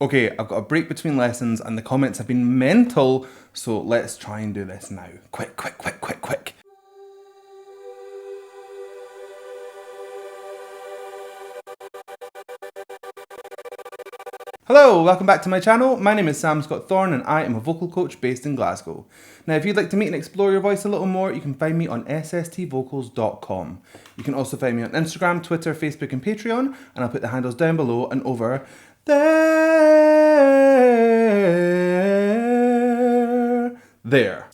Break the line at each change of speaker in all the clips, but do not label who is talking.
Okay, I've got a break between lessons and the comments have been mental, so let's try and do this now. Quick, quick, quick, quick, quick. Hello, welcome back to my channel. My name is Sam Scott-Thorne and I am a vocal coach based in Glasgow. Now, if you'd like to meet and explore your voice a little more, you can find me on sstvocals.com. You can also find me on Instagram, Twitter, Facebook and Patreon, and I'll put the handles down below and over there.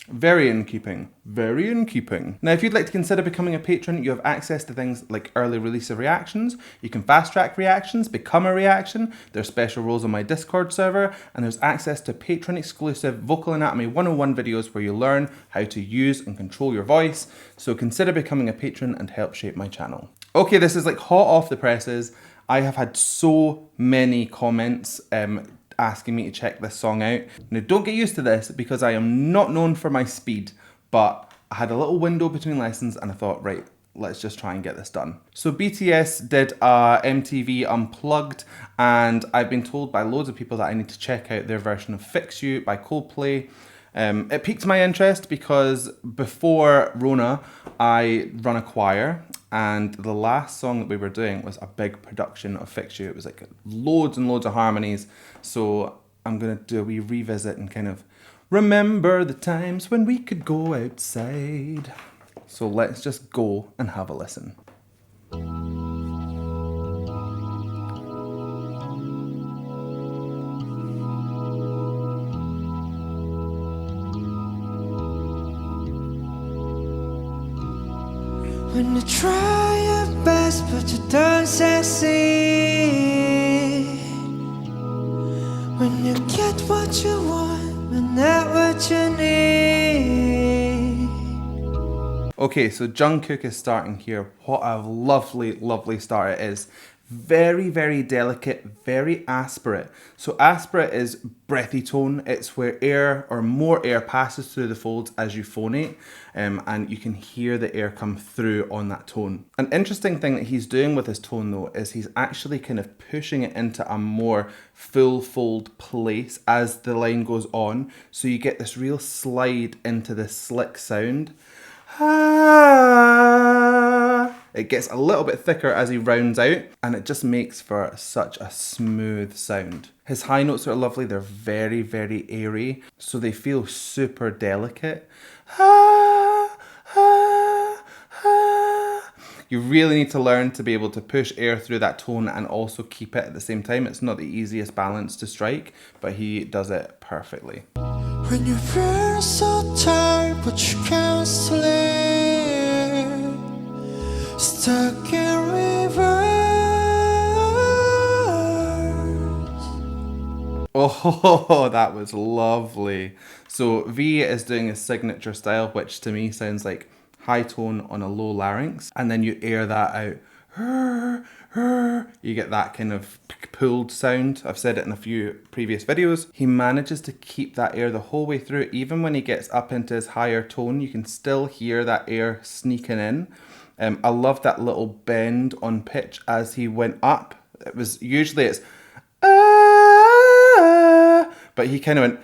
Very in keeping. Very in keeping. Now, if you'd like to consider becoming a patron, you have access to things like early release of reactions. You can fast track reactions, become a reaction. There's special roles on my Discord server, and there's access to patron exclusive Vocal Anatomy 101 videos where you learn how to use and control your voice. So consider becoming a patron and help shape my channel. Okay, this is like hot off the presses. I have had so many comments asking me to check this song out. Now don't get used to this because I am not known for my speed, but I had a little window between lessons and I thought, right, let's just try and get this done. So BTS did a MTV Unplugged, and I've been told by loads of people that I need to check out their version of Fix You by Coldplay. It piqued my interest because before Rona, I run a choir, and the last song that we were doing was a big production of Fix You. It was like loads and loads of harmonies. So I'm gonna do a wee revisit and kind of remember the times when we could go outside. So let's just go and have a listen.
When you try your best but you don't succeed, when you get what you want but not what you need.
Okay, so Jungkook is starting here. What a lovely, lovely start it is. Very, very delicate, very aspirate. So aspirate is breathy tone. It's where air or more air passes through the folds as you phonate, and you can hear the air come through on that tone. An interesting thing that he's doing with his tone though is he's actually kind of pushing it into a more full fold place as the line goes on. So you get this real slide into this slick sound. It gets a little bit thicker as he rounds out, and it just makes for such a smooth sound. His high notes are lovely. They're very, very airy, so they feel super delicate. You really need to learn to be able to push air through that tone and also keep it at the same time. It's not the easiest balance to strike, but he does it perfectly.
When you feel so tired but you can't sleep, stuck in reverse.
Oh, that was lovely. So V is doing his signature style, which to me sounds like high tone on a low larynx, and then you air that out. You get that kind of pulled sound. I've said it in a few previous videos. He manages to keep that air the whole way through. Even when he gets up into his higher tone, you can still hear that air sneaking in. I love that little bend on pitch as he went up. It was usually it's but he kind of went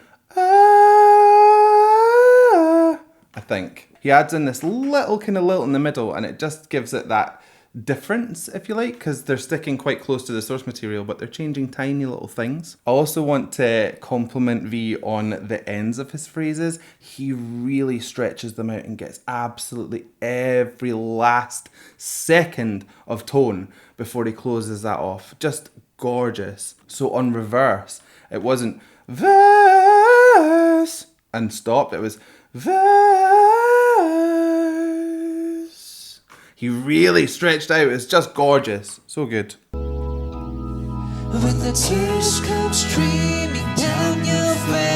I think. He adds in this little kind of lilt in the middle, and it just gives it that difference, if you like, because they're sticking quite close to the source material, but they're changing tiny little things. I also want to compliment V on the ends of his phrases. He really stretches them out and gets absolutely every last second of tone before he closes that off. Just gorgeous. So on reverse, it wasn't verse and stopped, it was verse. He really stretched out. It's just gorgeous. So good.
When the tears come streaming down your face,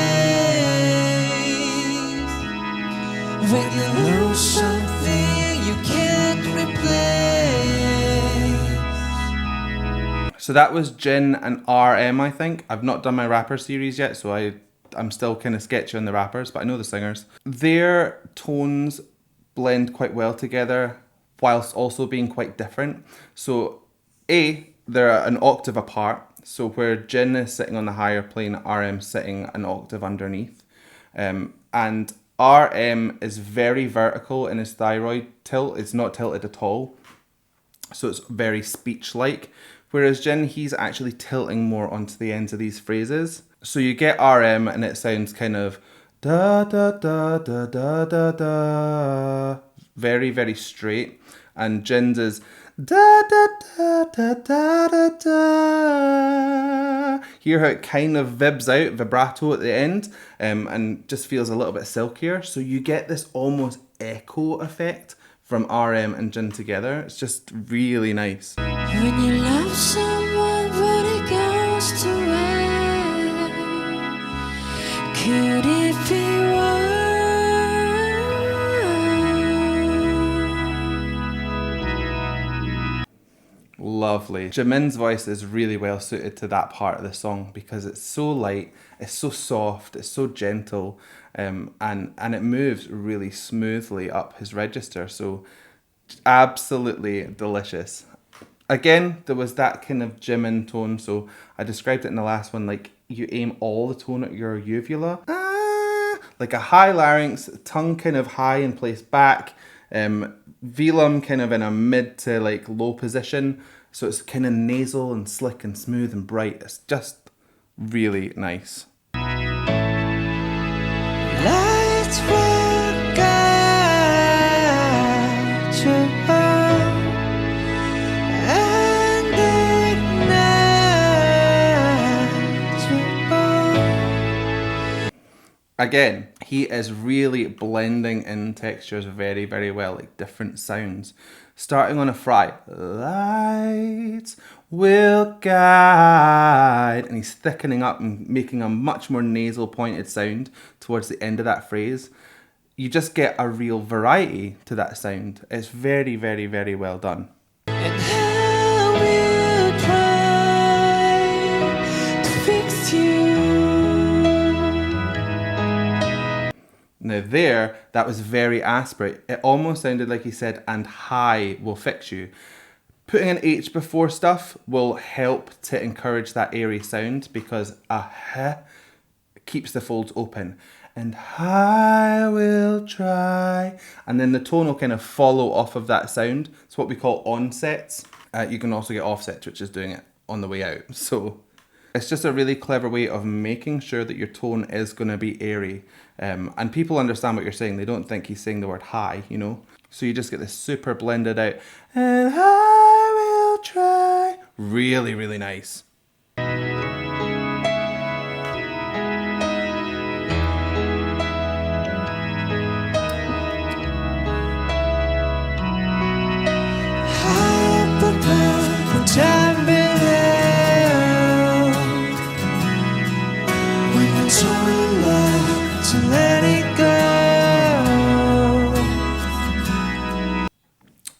when you lose something you can't replace.
So that was Jin and RM, I think. I've not done my rapper series yet, so I'm still kind of sketchy on the rappers, but I know the singers. Their tones blend quite well together, whilst also being quite different. So they're an octave apart, So where Jin is sitting on the higher plane, RM sitting an octave underneath. And RM is very vertical in his thyroid tilt. It's not tilted at all. So it's very speech-like. Whereas Jin, he's actually tilting more onto the ends of these phrases. So you get RM and it sounds kind of da da da da da da da. Very, very straight. And Jin's is da da da da da da da. Hear how it kind of vibs out, vibrato at the end, and just feels a little bit silkier. So you get this almost echo effect from RM and Jin together. It's just really nice.
When you love someone but it goes to waste, could it be worse?
Lovely. Jimin's voice is really well suited to that part of the song because it's so light, it's so soft, it's so gentle, and it moves really smoothly up his register. So absolutely delicious. Again, there was that kind of Jimin tone. So I described it in the last one, like you aim all the tone at your uvula. Like a high larynx, tongue kind of high and placed back. Velum kind of in a mid to like low position. So it's kind of nasal and slick and smooth and bright. It's just really nice.
Lights will guide you and ignite you.
Again, he is really blending in textures very, very well, like different sounds. Starting on a fry, lights will guide, and he's thickening up and making a much more nasal pointed sound towards the end of that phrase. You just get a real variety to that sound. It's very, very, very well done.
And how will try to fix you.
Now there, that was very aspirate. It almost sounded like he said, and high will fix you. Putting an H before stuff will help to encourage that airy sound because a h keeps the folds open. And I will try. And then the tone will kind of follow off of that sound. It's what we call onsets. You can also get offsets, which is doing it on the way out. So it's just a really clever way of making sure that your tone is going to be airy. And people understand what you're saying. They don't think he's saying the word high, you know. So you just get this super blended out. And I will try. Really, really nice.
Time below when you're so in love to let it go.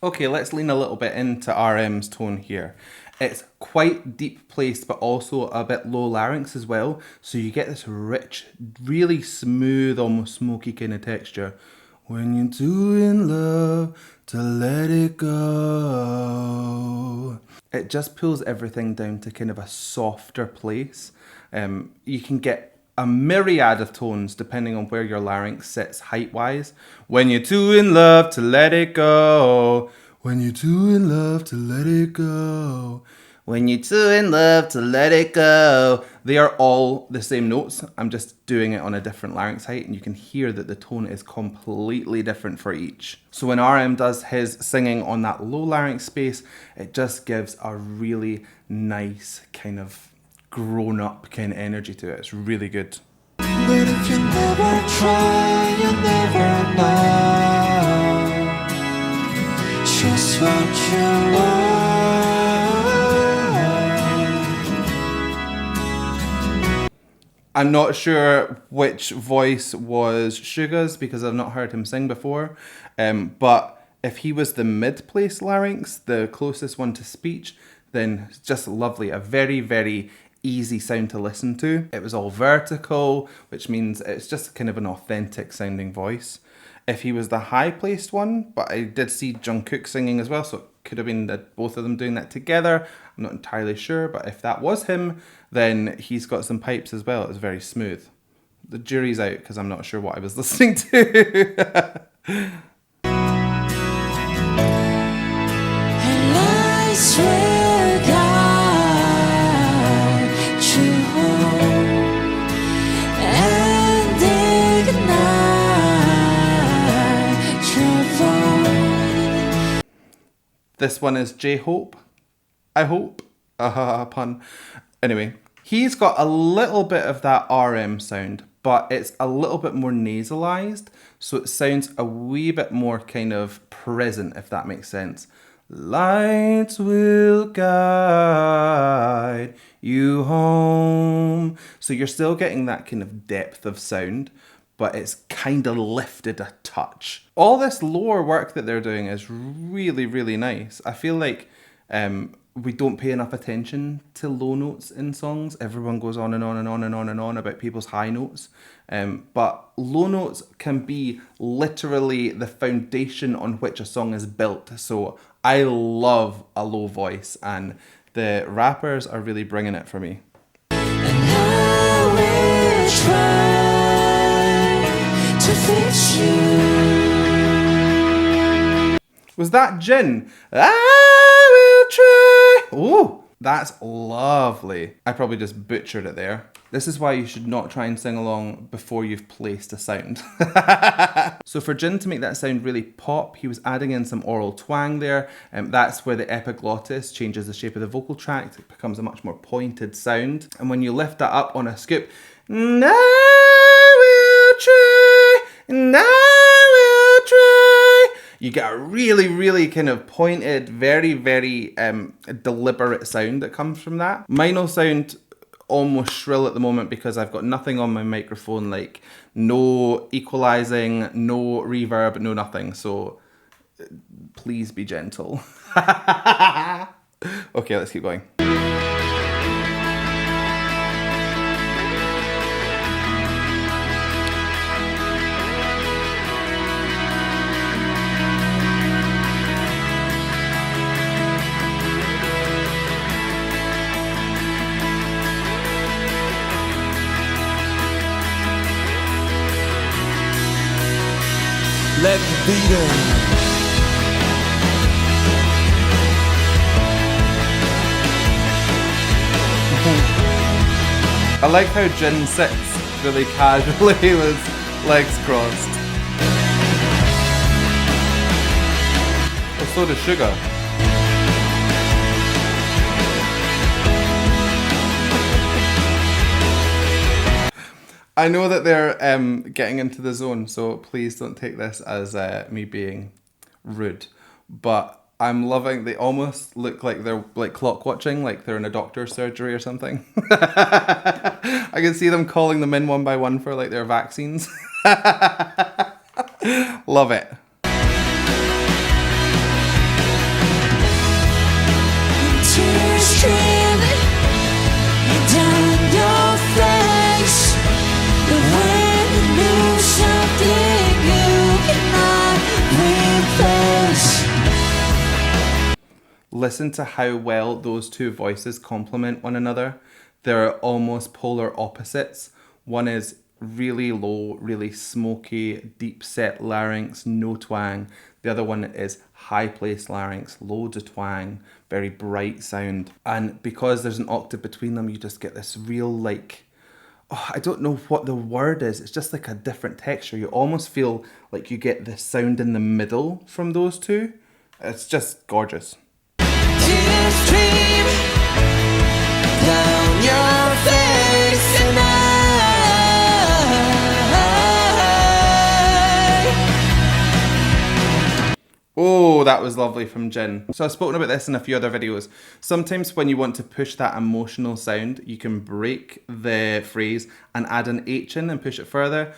Okay, let's lean a little bit into RM's tone here. It's quite deep placed, but also a bit low larynx as well. So you get this rich, really smooth, almost smoky kind of texture. When you're too in love to let it go. It just pulls everything down to kind of a softer place. You can get a myriad of tones depending on where your larynx sits height-wise. When you're too in love to let it go. When you're too in love to let it go. When you're too in love to let it go. They are all the same notes. I'm just doing it on a different larynx height, and you can hear that the tone is completely different for each. So when RM does his singing on that low larynx space, it just gives a really nice kind of grown-up kind of energy to it. It's really good.
But if you never try, you never know just what you want.
I'm not sure which voice was Suga's because I've not heard him sing before. But if he was the mid-place larynx, the closest one to speech, then it's just lovely. A very, very easy sound to listen to. It was all vertical, which means it's just kind of an authentic sounding voice. If he was the high-placed one, but I did see Jungkook singing as well, so it could have been that both of them doing that together. I'm not entirely sure, but if that was him, then he's got some pipes as well. It was very smooth. The jury's out because I'm not sure what I was listening to.
And I swear God, true home and ignite trouble.
This one is J-Hope. I hope. Pun. Anyway, he's got a little bit of that RM sound, but it's a little bit more nasalized, so it sounds a wee bit more kind of present, if that makes sense. Lights will guide you home. So you're still getting that kind of depth of sound, but it's kind of lifted a touch. All this lower work that they're doing is really, really nice. I feel like we don't pay enough attention to low notes in songs. Everyone goes on and on and on and on and on about people's high notes. But low notes can be literally the foundation on which a song is built. So I love a low voice, and the rappers are really bringing it for me.
And I will try to fix you.
Was that Jin? I will try. Oh, that's lovely. I probably just butchered it there. This is why you should not try and sing along before you've placed a sound. So for Jin to make that sound really pop, he was adding in some oral twang there. That's where the epiglottis changes the shape of the vocal tract. It becomes a much more pointed sound. And when you lift that up on a scoop, and I will try, and I will try, you get a really, really kind of pointed, very, very deliberate sound that comes from that. Mine will sound almost shrill at the moment because I've got nothing on my microphone, like no equalizing, no reverb, no nothing. So please be gentle. Okay, let's keep going.
Let me be there.
I like how Jin sits really casually with legs crossed. Oh, so does Suga. I know that they're getting into the zone, so please don't take this as me being rude. But I'm loving, they almost look like they're like clock watching, like they're in a doctor's surgery or something. I can see them calling them in one by one for like their vaccines. Love it.
Tears streaming down your face. The wind knew something you cannot replace.
Listen to how well those two voices complement one another. They're almost polar opposites. One is really low, really smoky, deep set larynx, no twang. The other one is high placed larynx, loads of twang, very bright sound. And because there's an octave between them, you just get this real like, oh, I don't know what the word is. It's just like a different texture. You almost feel like you get the sound in the middle from those two. It's just gorgeous.
Tears stream down your face and
Oh, that was lovely from Jin. So I've spoken about this in a few other videos. Sometimes when you want to push that emotional sound, you can break the phrase and add an H in and push it further.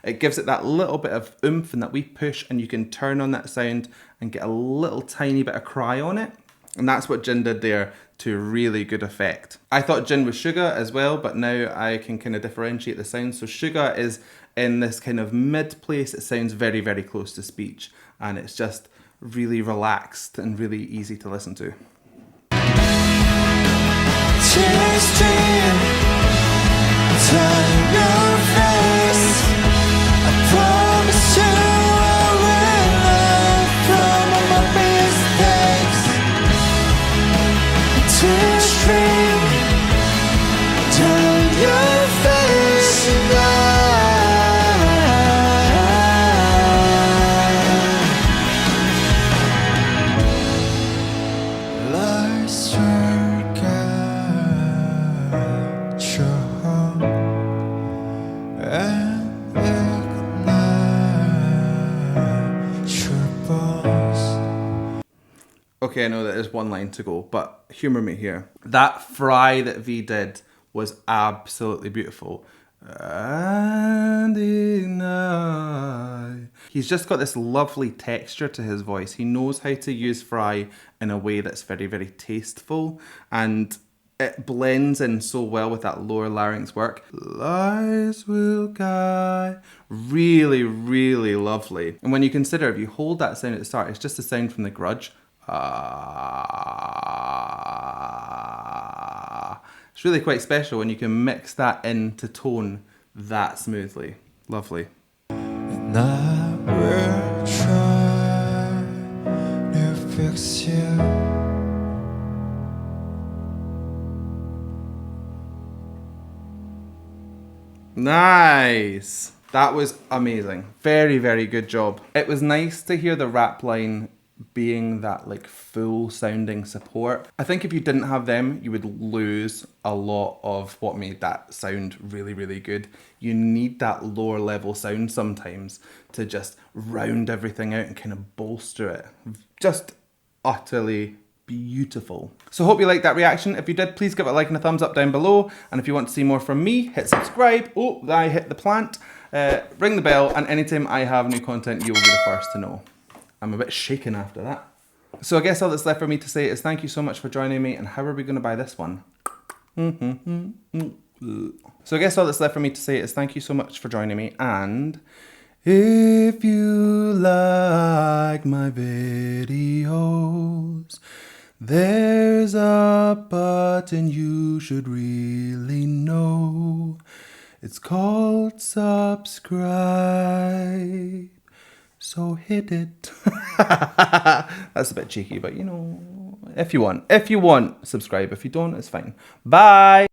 It gives it that little bit of oomph and that wee push, and you can turn on that sound and get a little tiny bit of cry on it. And that's what Jin did there to really good effect. I thought Jin was Suga as well, but now I can kind of differentiate the sound. So Suga is in this kind of mid place. It sounds very, very close to speech, and it's just really relaxed and really easy to listen to.
Tears stream down your face. I promise you I will learn from all my mistakes. Tears stream down your face, and lost your control and ignite your bones.
Okay, I know that there's one line to go, but humour me here. That fry that V did was absolutely beautiful. And ignite. He's just got this lovely texture to his voice. He knows how to use fry in a way that's very, very tasteful, and it blends in so well with that lower larynx work. Lies will guide. Really, really lovely. And when you consider, if you hold that sound at the start, it's just the sound from The Grudge. It's really quite special when you can mix that into tone that smoothly. Lovely.
And I will try to fix you.
Nice. That was amazing. Very, very good job. It was nice to hear the rap line being that like full sounding support. I think if you didn't have them, you would lose a lot of what made that sound really, really good. You need that lower level sound sometimes to just round everything out and kind of bolster it. Just utterly beautiful. So hope you liked that reaction. If you did, please give it a like and a thumbs up down below. And if you want to see more from me, hit subscribe. Oh, I hit the plant. Ring the bell, and anytime I have new content, you will be the first to know. I'm a bit shaken after that. So I guess all that's left for me to say is thank you so much for joining me, and how are we going to buy this one? So I guess all that's left for me to say is thank you so much for joining me, and if you like my videos, there's a button you should really know. It's called subscribe. So hit it. That's a bit cheeky, but you know, if you want, subscribe. If you don't, it's fine. Bye.